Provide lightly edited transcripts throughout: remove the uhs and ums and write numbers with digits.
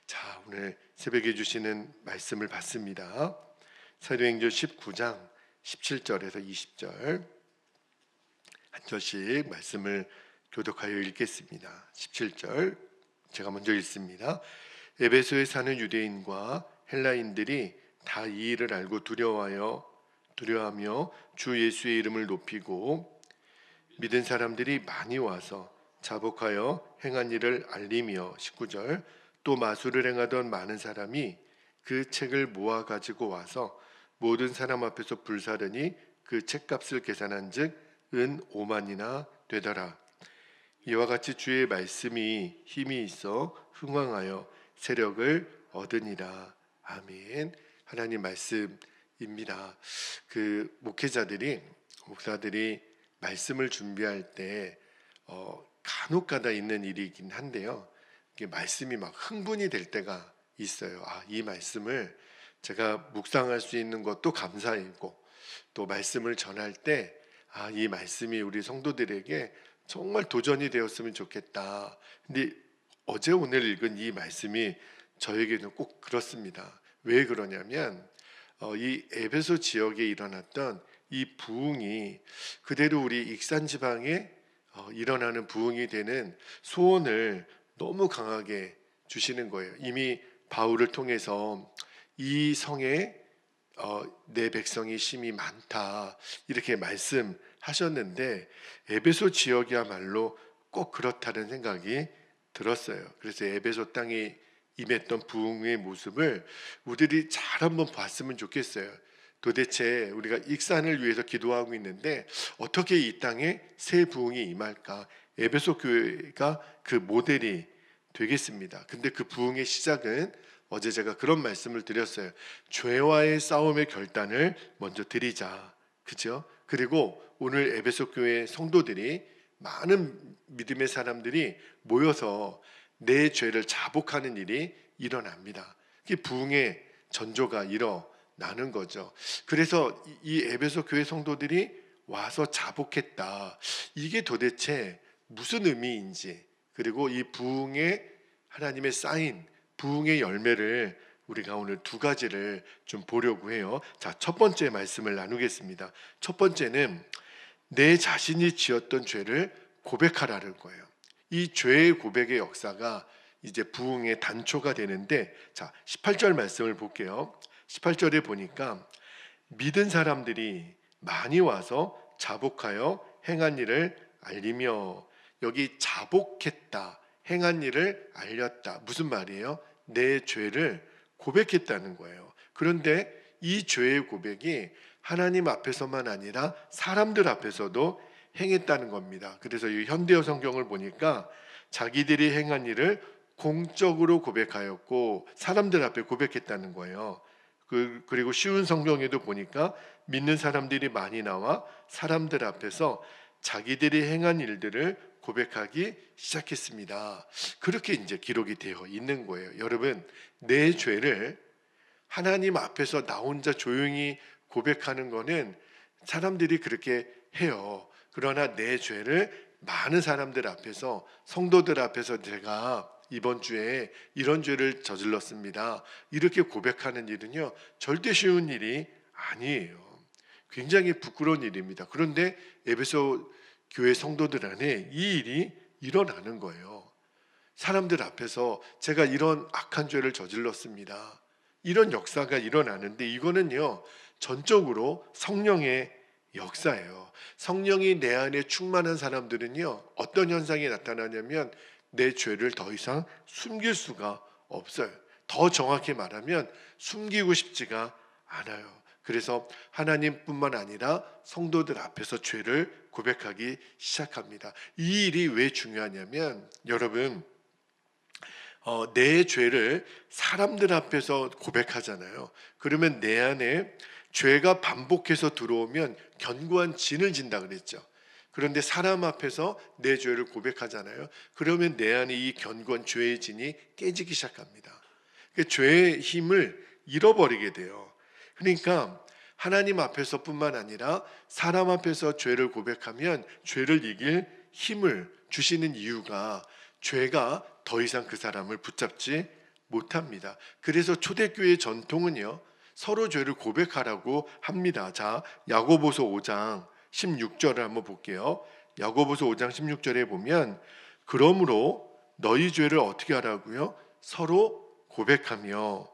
자, 오늘 새벽에 주시는 말씀을 받습니다. 사도행전 19장 17절에서 20절 한 절씩 말씀을 교독하여 읽겠습니다. 17절 제가 먼저 읽습니다. 에베소에 사는 유대인과 헬라인들이 다 이 일을 알고 두려워하며 주 예수의 이름을 높이고 믿은 사람들이 많이 와서 자복하여 행한 일을 알리며 19절 또 마술을 행하던 많은 사람이 그 책을 모아 가지고 와서 모든 사람 앞에서 불사르니 그 책값을 계산한즉 은 5만이나 되더라. 이와 같이 주의 말씀이 힘이 있어 흥왕하여 세력을 얻으니라. 아멘. 하나님 말씀입니다. 목사들이 말씀을 준비할 때 간혹가다 있는 일이긴 한데요. 이게 말씀이 막 흥분이 될 때가 있어요. 이 말씀을 제가 묵상할 수 있는 것도 감사이고 또 말씀을 전할 때 이 말씀이 우리 성도들에게 정말 도전이 되었으면 좋겠다. 근데 어제 오늘 읽은 이 말씀이 저에게는 꼭 그렇습니다. 왜 그러냐면 이 에베소 지역에 일어났던 이 부흥이 그대로 우리 익산 지방에 일어나는 부흥이 되는 소원을 너무 강하게 주시는 거예요. 이미 바울을 통해서 이 성에 내 백성이 심히 많다 이렇게 말씀하셨는데 에베소 지역이야말로 꼭 그렇다는 생각이 들었어요. 그래서 에베소 땅에 임했던 부흥의 모습을 우리들이 잘 한번 봤으면 좋겠어요. 도대체 우리가 익산을 위해서 기도하고 있는데 어떻게 이 땅에 새 부흥이 임할까? 에베소 교회가 그 모델이 되겠습니다. 근데 그 부흥의 시작은 어제 제가 그런 말씀을 드렸어요. 죄와의 싸움의 결단을 먼저 드리자. 그죠? 그리고 오늘 에베소 교회 성도들이 많은 믿음의 사람들이 모여서 내 죄를 자복하는 일이 일어납니다. 이게 부흥의 전조가 일어나는 거죠. 그래서 이 에베소 교회 성도들이 와서 자복했다. 이게 도대체 무슨 의미인지, 그리고 이 부흥의 하나님의 사인, 부흥의 열매를 우리가 오늘 두 가지를 좀 보려고 해요. 자, 첫 번째 말씀을 나누겠습니다. 첫 번째는 내 자신이 지었던 죄를 고백하라는 거예요. 이 죄의 고백의 역사가 이제 부흥의 단초가 되는데, 자, 18절 말씀을 볼게요. 18절에 보니까 믿은 사람들이 많이 와서 자복하여 행한 일을 알리며, 여기 자복했다, 행한 일을 알렸다. 무슨 말이에요? 내 죄를 고백했다는 거예요. 그런데 이 죄의 고백이 하나님 앞에서만 아니라 사람들 앞에서도 행했다는 겁니다. 그래서 이 현대어 성경을 보니까 자기들이 행한 일을 공적으로 고백하였고 사람들 앞에 고백했다는 거예요. 그리고 쉬운 성경에도 보니까 믿는 사람들이 많이 나와 사람들 앞에서 자기들이 행한 일들을 고백하기 시작했습니다. 그렇게 이제 기록이 되어 있는 거예요. 여러분, 내 죄를 하나님 앞에서 나 혼자 조용히 고백하는 거는 사람들이 그렇게 해요. 그러나 내 죄를 많은 사람들 앞에서, 성도들 앞에서 제가 이번 주에 이런 죄를 저질렀습니다, 이렇게 고백하는 일은요, 절대 쉬운 일이 아니에요. 굉장히 부끄러운 일입니다. 그런데 에베소 교회 성도들 안에 이 일이 일어나는 거예요. 사람들 앞에서 제가 이런 악한 죄를 저질렀습니다, 이런 역사가 일어나는데, 이거는요 전적으로 성령의 역사예요. 성령이 내 안에 충만한 사람들은요 어떤 현상이 나타나냐면 내 죄를 더 이상 숨길 수가 없어요. 더 정확히 말하면 숨기고 싶지가 않아요. 그래서 하나님뿐만 아니라 성도들 앞에서 죄를 고백하기 시작합니다. 이 일이 왜 중요하냐면, 여러분, 내 죄를 사람들 앞에서 고백하잖아요. 그러면 내 안에 죄가 반복해서 들어오면 견고한 진을 진다 그랬죠. 그런데 사람 앞에서 내 죄를 고백하잖아요. 그러면 내 안에 이 견고한 죄의 진이 깨지기 시작합니다. 죄의 힘을 잃어버리게 돼요. 그러니까 하나님 앞에서뿐만 아니라 사람 앞에서 죄를 고백하면 죄를 이길 힘을 주시는 이유가, 죄가 더 이상 그 사람을 붙잡지 못합니다. 그래서 초대교회 전통은요, 서로 죄를 고백하라고 합니다. 자, 야고보서 5장 16절을 한번 볼게요. 야고보서 5장 16절에 보면 그러므로 너희 죄를 어떻게 하라고요? 서로 고백하며.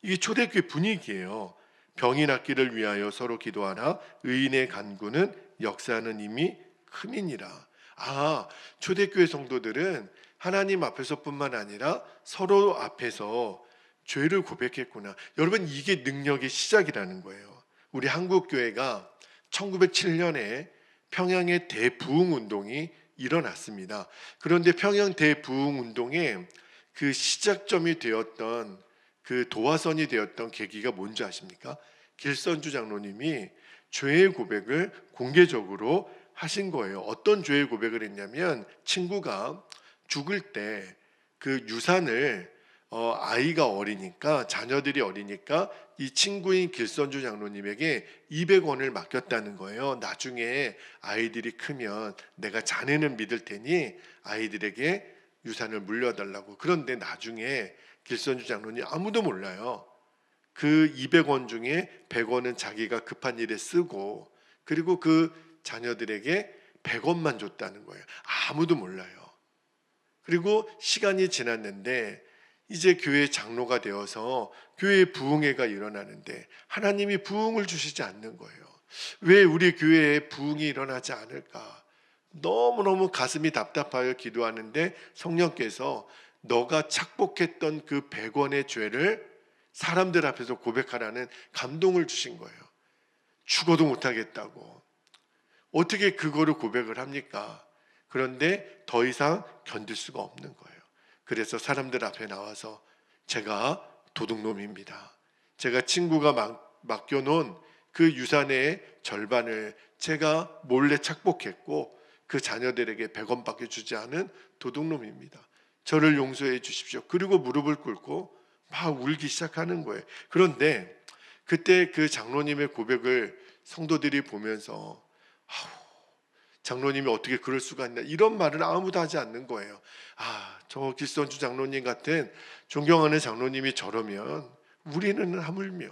이게 초대교회 분위기예요. 병이 낫기를 위하여 서로 기도하라. 의인의 간구는 역사하는 힘이 큼이니라. 아, 초대교회 성도들은 하나님 앞에서뿐만 아니라 서로 앞에서 죄를 고백했구나. 여러분, 이게 능력의 시작이라는 거예요. 우리 한국교회가 1907년에 평양의 대부흥운동이 일어났습니다. 그런데 평양 대부흥운동의 그 시작점이 되었던, 그 도화선이 되었던 계기가 뭔지 아십니까? 길선주 장로님이 죄의 고백을 공개적으로 하신 거예요. 어떤 죄의 고백을 했냐면, 친구가 죽을 때 그 유산을 아이가 어리니까, 자녀들이 어리니까 이 친구인 길선주 장로님에게 200원을 맡겼다는 거예요. 나중에 아이들이 크면 내가 자네는 믿을 테니 아이들에게 유산을 물려달라고. 그런데 나중에 길선주 장로님 아무도 몰라요. 그 200원 중에 100원은 자기가 급한 일에 쓰고, 그리고 그 자녀들에게 100원만 줬다는 거예요. 아무도 몰라요. 그리고 시간이 지났는데 이제 교회 장로가 되어서 교회에 부흥회가 일어나는데 하나님이 부흥을 주시지 않는 거예요. 왜 우리 교회에 부흥이 일어나지 않을까? 너무너무 가슴이 답답하여 기도하는데 성령께서 너가 착복했던 그 100원의 죄를 사람들 앞에서 고백하라는 감동을 주신 거예요. 죽어도 못하겠다고. 어떻게 그거를 고백을 합니까? 그런데 더 이상 견딜 수가 없는 거예요. 그래서 사람들 앞에 나와서 제가 도둑놈입니다. 제가 친구가 맡겨놓은 그 유산의 절반을 제가 몰래 착복했고 그 자녀들에게 100원밖에 주지 않은 도둑놈입니다. 저를 용서해 주십시오. 그리고 무릎을 꿇고 막 울기 시작하는 거예요. 그런데 그때 그 장로님의 고백을 성도들이 보면서 장로님이 어떻게 그럴 수가 있나, 이런 말을 아무도 하지 않는 거예요. 저 길선주 장로님 같은 존경하는 장로님이 저러면 우리는 하물며.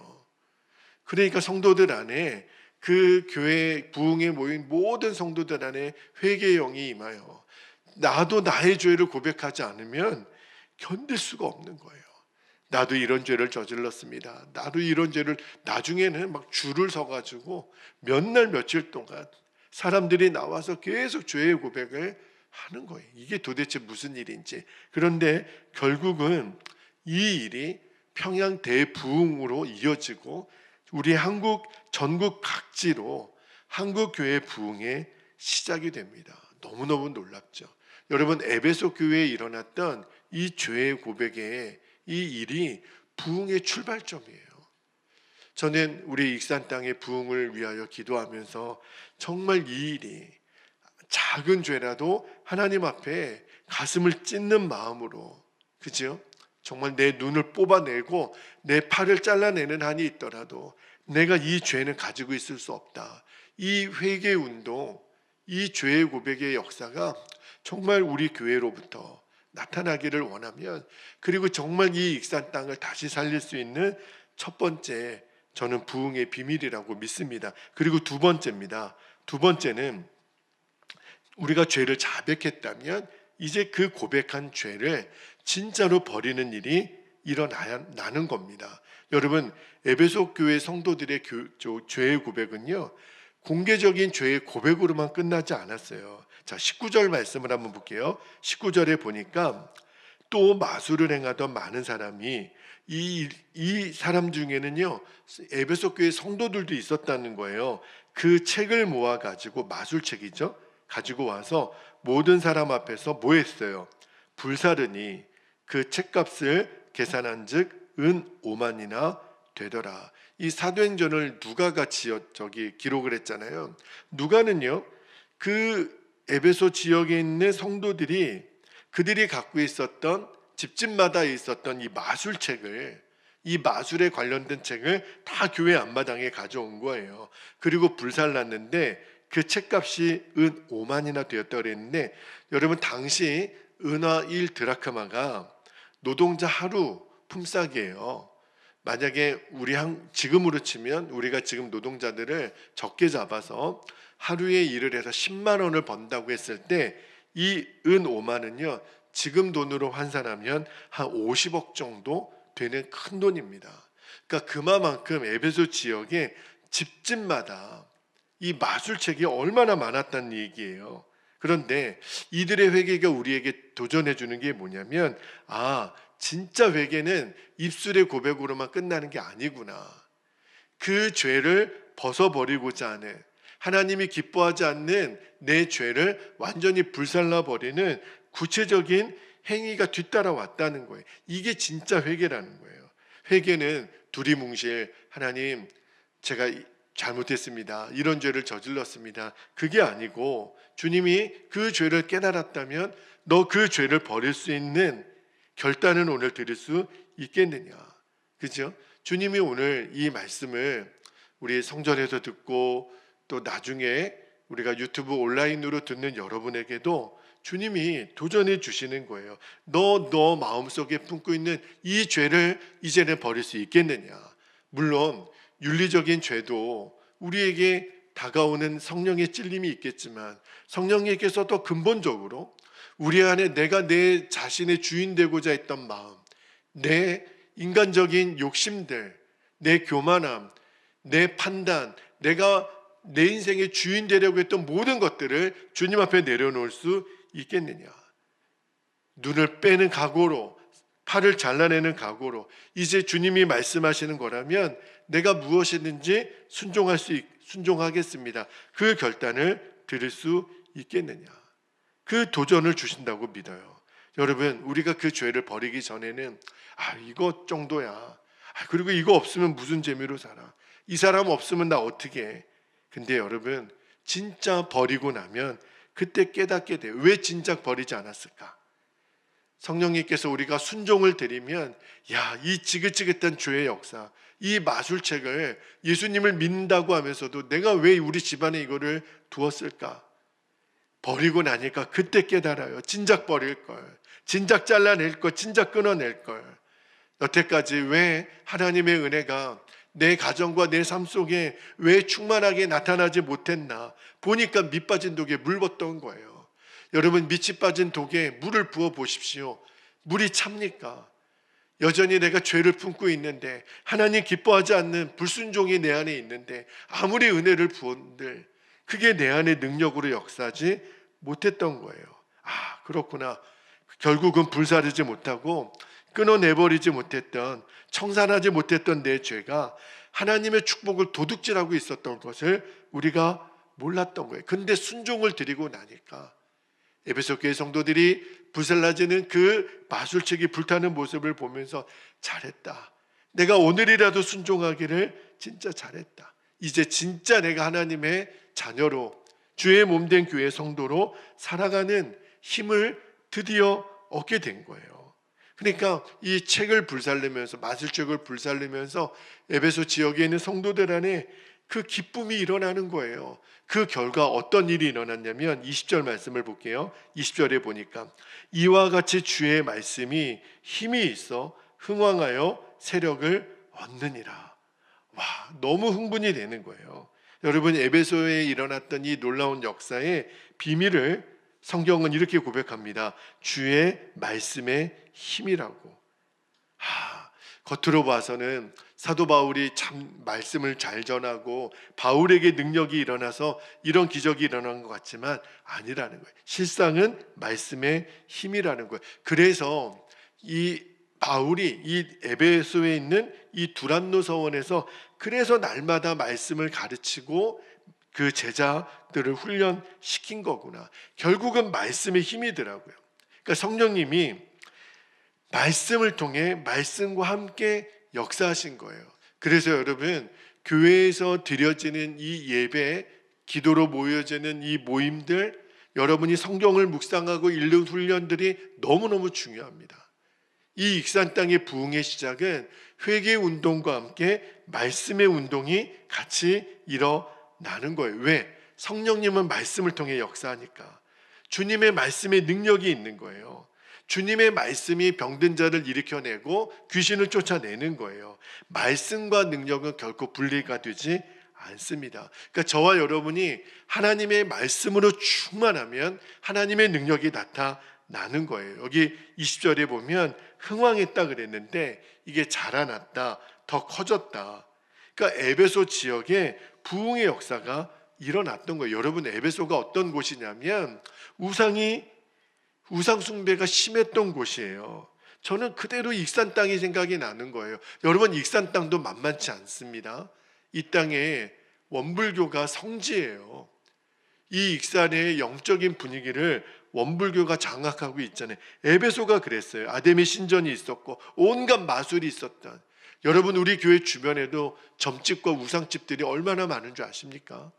그러니까 성도들 안에, 그 교회 부흥에 모인 모든 성도들 안에 회개의 영이 임하여 나도 나의 죄를 고백하지 않으면 견딜 수가 없는 거예요. 나도 이런 죄를 저질렀습니다. 나도 이런 죄를, 나중에는 막 줄을 서가지고 몇 날 며칠 동안 사람들이 나와서 계속 죄의 고백을 하는 거예요. 이게 도대체 무슨 일인지. 그런데 결국은 이 일이 평양 대부흥으로 이어지고 우리 한국 전국 각지로 한국교회 부흥의 시작이 됩니다. 너무너무 놀랍죠. 여러분, 에베소 교회에 일어났던 이 죄의 고백의 이 일이 부흥의 출발점이에요. 저는 우리 익산 땅의 부흥을 위하여 기도하면서 정말 이 일이 작은 죄라도 하나님 앞에 가슴을 찢는 마음으로, 그죠? 정말 내 눈을 뽑아내고 내 팔을 잘라내는 한이 있더라도 내가 이 죄는 가지고 있을 수 없다. 이 회개 운동, 이 죄의 고백의 역사가 정말 우리 교회로부터 나타나기를 원하면, 그리고 정말 이 익산 땅을 다시 살릴 수 있는 첫 번째, 저는 부흥의 비밀이라고 믿습니다. 그리고 두 번째입니다. 두 번째는 우리가 죄를 자백했다면 이제 그 고백한 죄를 진짜로 버리는 일이 일어나는 겁니다. 여러분, 에베소 교회 성도들의 죄의 고백은요, 공개적인 죄의 고백으로만 끝나지 않았어요. 자, 19절 말씀을 한번 볼게요. 19절에 보니까 또 마술을 행하던 많은 사람이, 이 사람 중에는요 에베소 교회 성도들도 있었다는 거예요. 그 책을 모아가지고, 마술책이죠, 가지고 와서 모든 사람 앞에서 뭐 했어요? 불사르니 그 책값을 계산한 즉 은 5만이나 되더라. 이 사도행전을 누가가 기록을 했잖아요. 누가는요, 그 에베소 지역에 있는 성도들이 그들이 갖고 있었던, 집집마다 있었던 이 마술책을, 이 마술에 관련된 책을 다 교회 앞마당에 가져온 거예요. 그리고 불살랐는데 그 책값이 은 5만이나 되었다고 그랬는데, 여러분, 당시 은화 1 드라크마가 노동자 하루 품삯이에요. 만약에 지금으로 치면 우리가 지금 노동자들을 적게 잡아서 하루에 일을 해서 10만 원을 번다고 했을 때 이 은 5만 원은요, 지금 돈으로 환산하면 한 50억 정도 되는 큰 돈입니다. 그러니까 그만큼 에베소 지역에 집집마다 이 마술책이 얼마나 많았다는 얘기예요. 그런데 이들의 회개가 우리에게 도전해 주는 게 뭐냐면, 진짜 회개는 입술의 고백으로만 끝나는 게 아니구나. 그 죄를 벗어버리고자 하는, 하나님이 기뻐하지 않는 내 죄를 완전히 불살라버리는 구체적인 행위가 뒤따라왔다는 거예요. 이게 진짜 회개라는 거예요. 회개는 두리뭉실, 하나님 제가 잘못했습니다, 이런 죄를 저질렀습니다, 그게 아니고, 주님이 그 죄를 깨달았다면 너 그 죄를 버릴 수 있는 결단은 오늘 드릴 수 있겠느냐. 그죠? 주님이 오늘 이 말씀을 우리 성전에서 듣고 또 나중에 우리가 유튜브 온라인으로 듣는 여러분에게도 주님이 도전해 주시는 거예요. 너 마음속에 품고 있는 이 죄를 이제는 버릴 수 있겠느냐. 물론 윤리적인 죄도 우리에게 다가오는 성령의 찔림이 있겠지만, 성령님께서도 근본적으로 우리 안에 내가 내 자신의 주인 되고자 했던 마음, 내 인간적인 욕심들, 내 교만함, 내 판단, 내가 내 인생의 주인 되려고 했던 모든 것들을 주님 앞에 내려놓을 수 있겠느냐. 눈을 빼는 각오로, 팔을 잘라내는 각오로 이제 주님이 말씀하시는 거라면 내가 무엇이든지 순종하겠습니다, 그 결단을 드릴 수 있겠느냐. 그 도전을 주신다고 믿어요. 여러분, 우리가 그 죄를 버리기 전에는 이거 정도야, 그리고 이거 없으면 무슨 재미로 살아, 이 사람 없으면 나 어떻게 해. 근데 여러분, 진짜 버리고 나면 그때 깨닫게 돼요. 왜 진작 버리지 않았을까? 성령님께서 우리가 순종을 드리면, 이 지긋지긋한 죄의 역사, 이 마술책을, 예수님을 믿는다고 하면서도 내가 왜 우리 집안에 이거를 두었을까? 버리고 나니까 그때 깨달아요. 진작 버릴 걸, 진작 잘라낼 걸, 진작 끊어낼 걸. 여태까지 왜 하나님의 은혜가 내 가정과 내 삶 속에 왜 충만하게 나타나지 못했나 보니까 밑 빠진 독에 물 붓던 거예요. 여러분, 밑이 빠진 독에 물을 부어 보십시오. 물이 찹니까? 여전히 내가 죄를 품고 있는데, 하나님 기뻐하지 않는 불순종이 내 안에 있는데 아무리 은혜를 부은들 그게 내 안의 능력으로 역사하지 못했던 거예요. 그렇구나. 결국은 불사르지 못하고 끊어내버리지 못했던, 청산하지 못했던 내 죄가 하나님의 축복을 도둑질하고 있었던 것을 우리가 몰랐던 거예요. 근데 순종을 드리고 나니까 에베소 교회 성도들이 불살라지는 그 마술책이 불타는 모습을 보면서 잘했다, 내가 오늘이라도 순종하기를 진짜 잘했다, 이제 진짜 내가 하나님의 자녀로, 주의 몸된 교회 성도로 살아가는 힘을 드디어 얻게 된 거예요. 그러니까 이 책을 불살르면서, 마술책을 불살르면서 에베소 지역에 있는 성도들 안에 그 기쁨이 일어나는 거예요. 그 결과 어떤 일이 일어났냐면 20절 말씀을 볼게요. 20절에 보니까 이와 같이 주의 말씀이 힘이 있어 흥왕하여 세력을 얻느니라. 너무 흥분이 되는 거예요. 여러분, 에베소에 일어났던 이 놀라운 역사의 비밀을 성경은 이렇게 고백합니다. 주의 말씀의 힘이라고. 겉으로 봐서는 사도 바울이 참 말씀을 잘 전하고 바울에게 능력이 일어나서 이런 기적이 일어난 것 같지만 아니라는 거예요. 실상은 말씀의 힘이라는 거예요. 그래서 이 바울이 이 에베소에 있는 이 두란노 서원에서 그래서 날마다 말씀을 가르치고 그 제자들을 훈련시킨 거구나. 결국은 말씀의 힘이더라고요. 그러니까 성령님이 말씀을 통해 말씀과 함께 역사하신 거예요. 그래서 여러분, 교회에서 드려지는 이 예배, 기도로 모여지는 이 모임들, 여러분이 성경을 묵상하고 읽는 훈련들이 너무너무 중요합니다. 이 익산 땅의 부흥의 시작은 회개 운동과 함께 말씀의 운동이 같이 일어나는 거예요. 왜? 성령님은 말씀을 통해 역사하니까. 주님의 말씀의 능력이 있는 거예요. 주님의 말씀이 병든 자를 일으켜내고 귀신을 쫓아내는 거예요. 말씀과 능력은 결코 분리가 되지 않습니다. 그러니까 저와 여러분이 하나님의 말씀으로 충만하면 하나님의 능력이 나타나는 거예요. 여기 20절에 보면 흥왕했다 그랬는데 이게 자라났다, 더 커졌다. 그러니까 에베소 지역에 부흥의 역사가 일어났던 거예요. 여러분, 에베소가 어떤 곳이냐면 우상 숭배가 심했던 곳이에요. 저는 그대로 익산 땅이 생각이 나는 거예요. 여러분, 익산 땅도 만만치 않습니다. 이 땅에 원불교가 성지예요. 이 익산의 영적인 분위기를 원불교가 장악하고 있잖아요. 에베소가 그랬어요. 아데미 신전이 있었고 온갖 마술이 있었던. 여러분, 우리 교회 주변에도 점집과 우상집들이 얼마나 많은 줄 아십니까?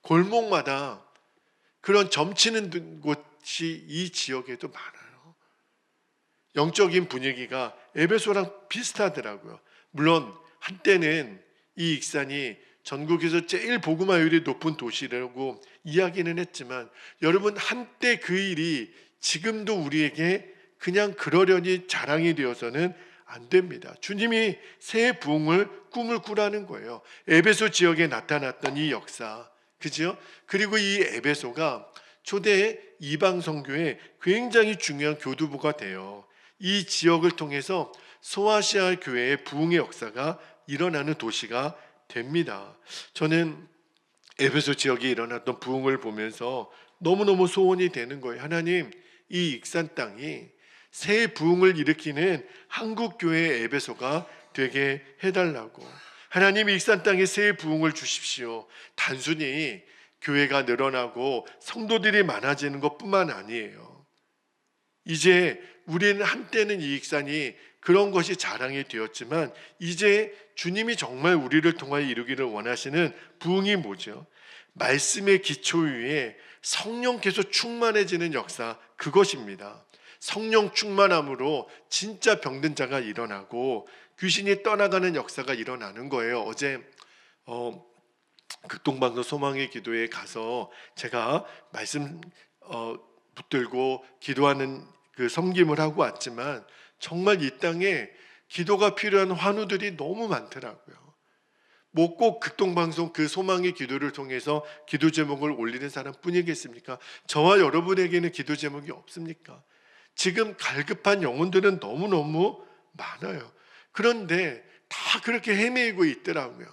골목마다 그런 점치는 곳이 이 지역에도 많아요. 영적인 분위기가 에베소랑 비슷하더라고요. 물론 한때는 이 익산이 전국에서 제일 복음화율이 높은 도시라고 이야기는 했지만, 여러분, 한때 그 일이 지금도 우리에게 그냥 그러려니 자랑이 되어서는 안 됩니다. 주님이 새 부흥을 꿈을 꾸라는 거예요. 에베소 지역에 나타났던 이 역사, 그죠? 그리고 이 에베소가 초대 이방 선교에 굉장히 중요한 교두보가 돼요. 이 지역을 통해서 소아시아 교회의 부흥의 역사가 일어나는 도시가 됩니다. 저는 에베소 지역에 일어났던 부흥을 보면서 너무너무 소원이 되는 거예요. 하나님, 이 익산 땅이 새 부흥을 일으키는 한국교회 에베소가 되게 해달라고. 하나님, 익산 땅에 새 부흥을 주십시오. 단순히 교회가 늘어나고 성도들이 많아지는 것뿐만 아니에요. 이제 우리는 한때는 이 익산이 그런 것이 자랑이 되었지만, 이제 주님이 정말 우리를 통하여 이루기를 원하시는 부흥이 뭐죠? 말씀의 기초 위에 성령께서 충만해지는 역사, 그것입니다. 성령 충만함으로 진짜 병든 자가 일어나고 귀신이 떠나가는 역사가 일어나는 거예요. 어제 극동방송 소망의 기도에 가서 제가 말씀 붙들고 기도하는 그 섬김을 하고 왔지만, 정말 이 땅에 기도가 필요한 환우들이 너무 많더라고요. 뭐 꼭 극동방송 그 소망의 기도를 통해서 기도 제목을 올리는 사람뿐이겠습니까? 저와 여러분에게는 기도 제목이 없습니까? 지금 갈급한 영혼들은 너무너무 많아요. 그런데 다 그렇게 헤매이고 있더라고요.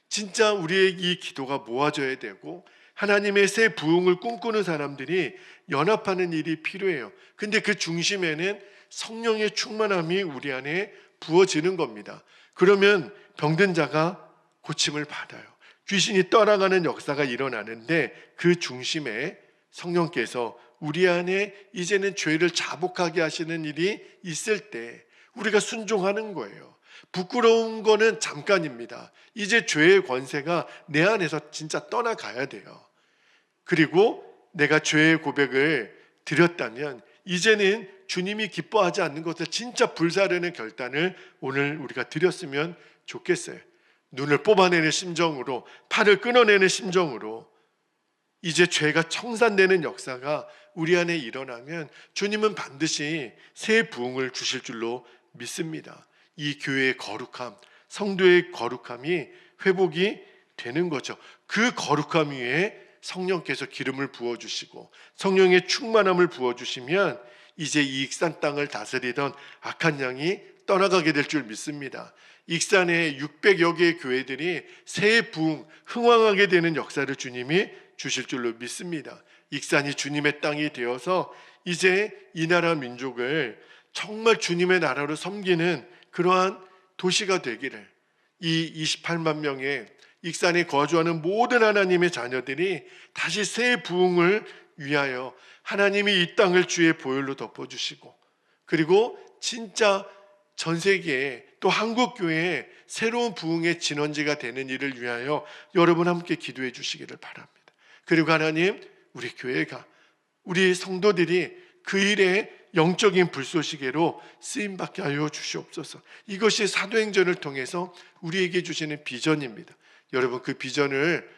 진짜 우리의 이 기도가 모아져야 되고 하나님의 새 부흥을 꿈꾸는 사람들이 연합하는 일이 필요해요. 근데 그 중심에는 성령의 충만함이 우리 안에 부어지는 겁니다. 그러면 병든 자가 고침을 받아요. 귀신이 떠나가는 역사가 일어나는데, 그 중심에 성령께서 우리 안에 이제는 죄를 자복하게 하시는 일이 있을 때 우리가 순종하는 거예요. 부끄러운 거는 잠깐입니다. 이제 죄의 권세가 내 안에서 진짜 떠나가야 돼요. 그리고 내가 죄의 고백을 드렸다면 이제는 주님이 기뻐하지 않는 것을 진짜 불사르는 결단을 오늘 우리가 드렸으면 좋겠어요. 눈을 뽑아내는 심정으로, 팔을 끊어내는 심정으로 이제 죄가 청산되는 역사가 우리 안에 일어나면 주님은 반드시 새 부흥을 주실 줄로 믿습니다. 이 교회의 거룩함, 성도의 거룩함이 회복이 되는 거죠. 그 거룩함 위에 성령께서 기름을 부어주시고 성령의 충만함을 부어주시면 이제 이 익산 땅을 다스리던 악한 양이 떠나가게 될 줄 믿습니다. 익산에 600여 개의 교회들이 새 부흥, 흥왕하게 되는 역사를 주님이 주실 줄로 믿습니다. 익산이 주님의 땅이 되어서 이제 이 나라 민족을 정말 주님의 나라로 섬기는 그러한 도시가 되기를, 이 28만 명의 익산에 거주하는 모든 하나님의 자녀들이 다시 새 부흥을 위하여 하나님이 이 땅을 주의 보혈로 덮어주시고, 그리고 진짜 전 세계에 또 한국교회에 새로운 부흥의 진원지가 되는 일을 위하여 여러분 함께 기도해 주시기를 바랍니다. 그리고 하나님, 우리 교회가, 우리 성도들이 그 일에 영적인 불쏘시개로 쓰임받게 하여 주시옵소서. 이것이 사도행전을 통해서 우리에게 주시는 비전입니다. 여러분, 그 비전을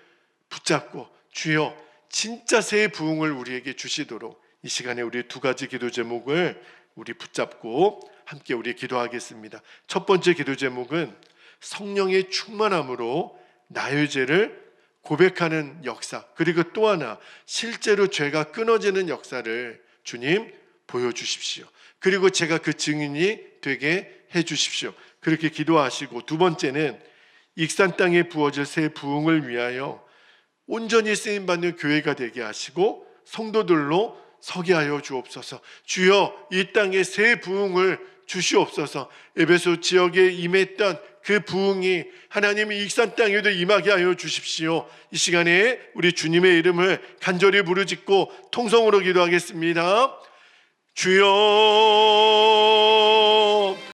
붙잡고 주여 진짜 새 부흥을 우리에게 주시도록 이 시간에 우리 두 가지 기도 제목을 우리 붙잡고 함께 우리 기도하겠습니다. 첫 번째 기도 제목은 성령의 충만함으로 나의 죄를 고백하는 역사, 그리고 또 하나 실제로 죄가 끊어지는 역사를 주님 보여주십시오. 그리고 제가 그 증인이 되게 해주십시오. 그렇게 기도하시고, 두 번째는 익산 땅에 부어질 새 부흥을 위하여 온전히 쓰임받는 교회가 되게 하시고 성도들로 서게 하여 주옵소서. 주여, 이 땅에 새 부흥을 주시옵소서. 에베소 지역에 임했던 그 부흥이 하나님의 익산 땅에도 임하게 하여 주십시오. 이 시간에 우리 주님의 이름을 간절히 부르짖고 통성으로 기도하겠습니다. 주여,